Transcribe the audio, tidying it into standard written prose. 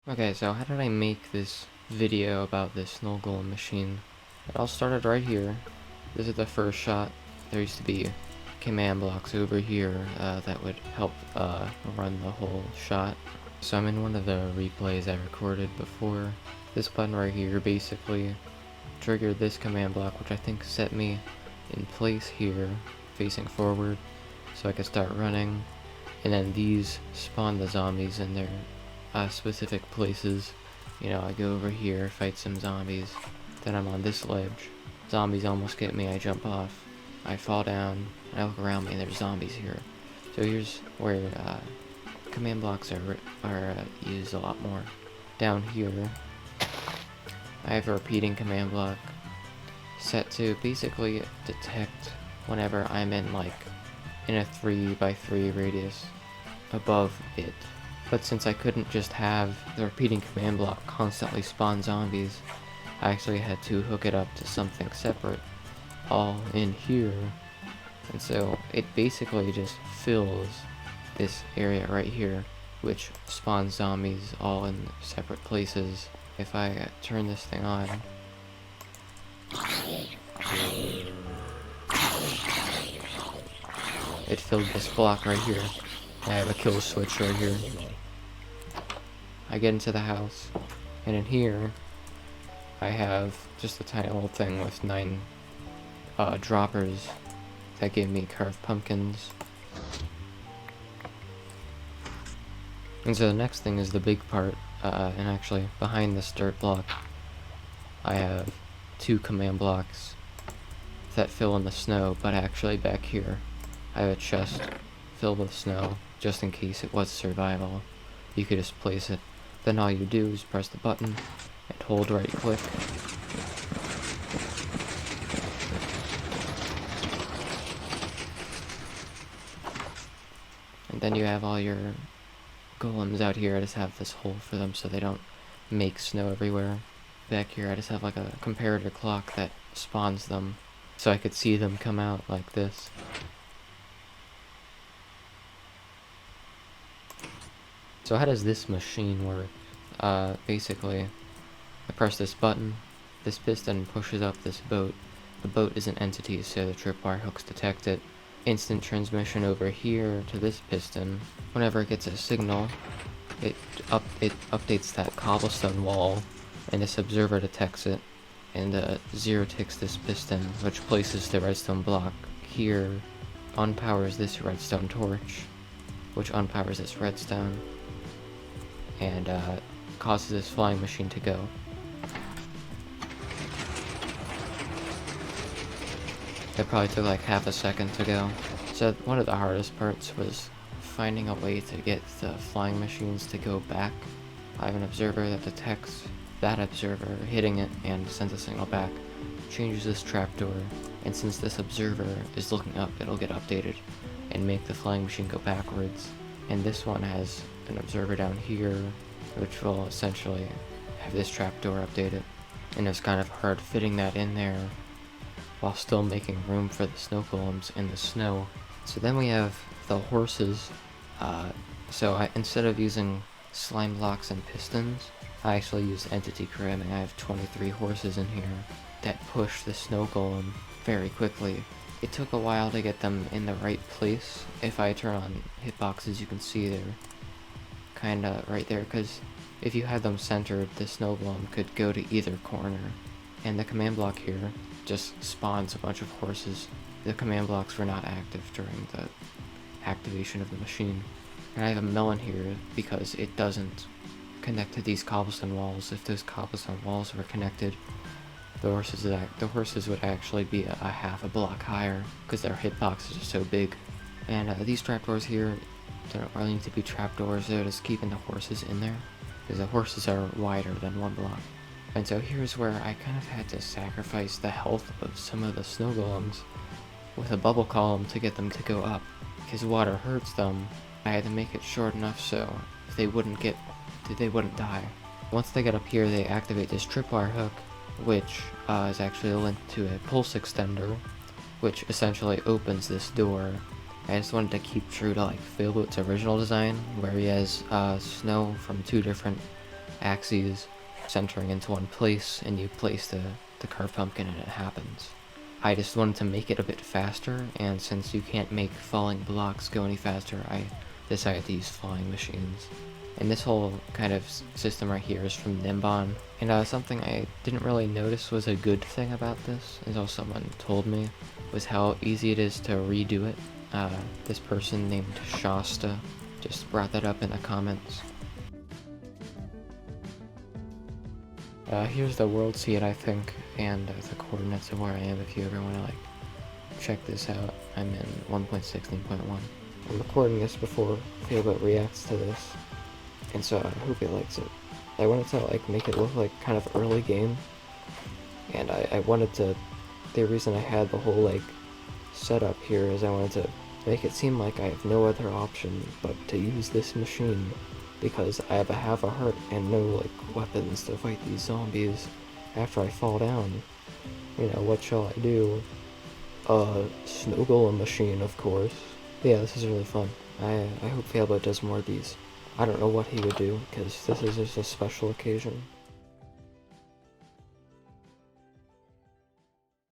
Okay, so how did I make this video about this snow golem machine? It all started right here. This is the first shot. There used to be command blocks over here that would help run the whole shot. So I'm in one of the replays I recorded before. This button right here basically triggered this command block, which I think set me in place here, facing forward, so I could start running. And then these spawn the zombies in their specific places. You know, I go over here, fight some zombies, then I'm on this ledge. Zombies almost get me, I jump off, I fall down, I look around me, and there's zombies here. So here's where command blocks are used a lot more. Down here, I have a repeating command block set to basically detect whenever I'm in in a 3x3 radius above it. But since I couldn't just have the repeating command block constantly spawn zombies, I actually had to hook it up to something separate, all in here. And so it basically just fills this area right here, which spawns zombies all in separate places. If I turn this thing on, it filled this block right here. I have a kill switch right here. I get into the house, and in here, I have just a tiny little thing with 9 droppers that give me carved pumpkins. And so the next thing is the big part, and actually behind this dirt block, I have 2 command blocks that fill in the snow, but actually back here, I have a chest filled with snow, just in case it was survival. You could just place it. Then all you do is press the button and hold right click. And then you have all your golems out here. I just have this hole for them so they don't make snow everywhere. Back here I just have like a comparator clock that spawns them, so I could see them come out like this. So how does this machine work? Basically, I press this button, this piston pushes up this boat. The boat is an entity, so the tripwire hooks detect it. Instant transmission over here to this piston. Whenever it gets a signal, it updates that cobblestone wall, and this observer detects it, and 0 ticks this piston, which places the redstone block here, unpowers this redstone torch, which unpowers this redstone, and causes this flying machine to go. It probably took like half a second to go. So one of the hardest parts was finding a way to get the flying machines to go back. I have an observer that detects that observer hitting it and sends a signal back, changes this trapdoor, and since this observer is looking up, it'll get updated and make the flying machine go backwards. And this one has an observer down here, which will essentially have this trapdoor updated. And it's kind of hard fitting that in there while still making room for the snow golems in the snow. So then we have the horses. Instead of using slime blocks and pistons, I actually use entity cramming. I have 23 horses in here that push the snow golem very quickly. It took a while to get them in the right place. If I turn on hitboxes, you can see they're kinda right there, because if you had them centered, the snow golem could go to either corner. And the command block here just spawns a bunch of horses. The command blocks were not active during the activation of the machine. And I have a melon here because it doesn't connect to these cobblestone walls. If those cobblestone walls were connected, the horses would actually be a half a block higher, because their hitboxes are so big. And these trapdoors here, they don't really need to be trapdoors, they're just keeping the horses in there, because the horses are wider than 1 block. And so here's where I kind of had to sacrifice the health of some of the snow golems with a bubble column to get them to go up, because water hurts them. I had to make it short enough so they wouldn't die. Once they get up here, they activate this tripwire hook, which is actually linked to a pulse extender, which essentially opens this door. I just wanted to keep true to Philboot's original design, where he has snow from 2 different axes centering into one place, and you place the carved pumpkin and it happens. I just wanted to make it a bit faster, and since you can't make falling blocks go any faster, I decided to use flying machines. And this whole kind of system right here is from Nimbon. And something I didn't really notice was a good thing about this, until someone told me, was how easy it is to redo it. This person named Shasta just brought that up in the comments. Here's the world seed, I think, and the coordinates of where I am if you ever want to, like, check this out. I'm in 1.16.1. I'm recording this before VIII reacts to this, and so I hope he likes it. I wanted to, like, make it look like kind of early game, and I wanted to, the reason I had the whole, like, setup here is I wanted to make it seem like I have no other option but to use this machine, because I have a half a heart and no, like, weapons to fight these zombies after I fall down. You know, what shall I do? Snow Golem machine, of course. But yeah, this is really fun. I hope VIII does more of these. I don't know what he would do, because this is just a special occasion.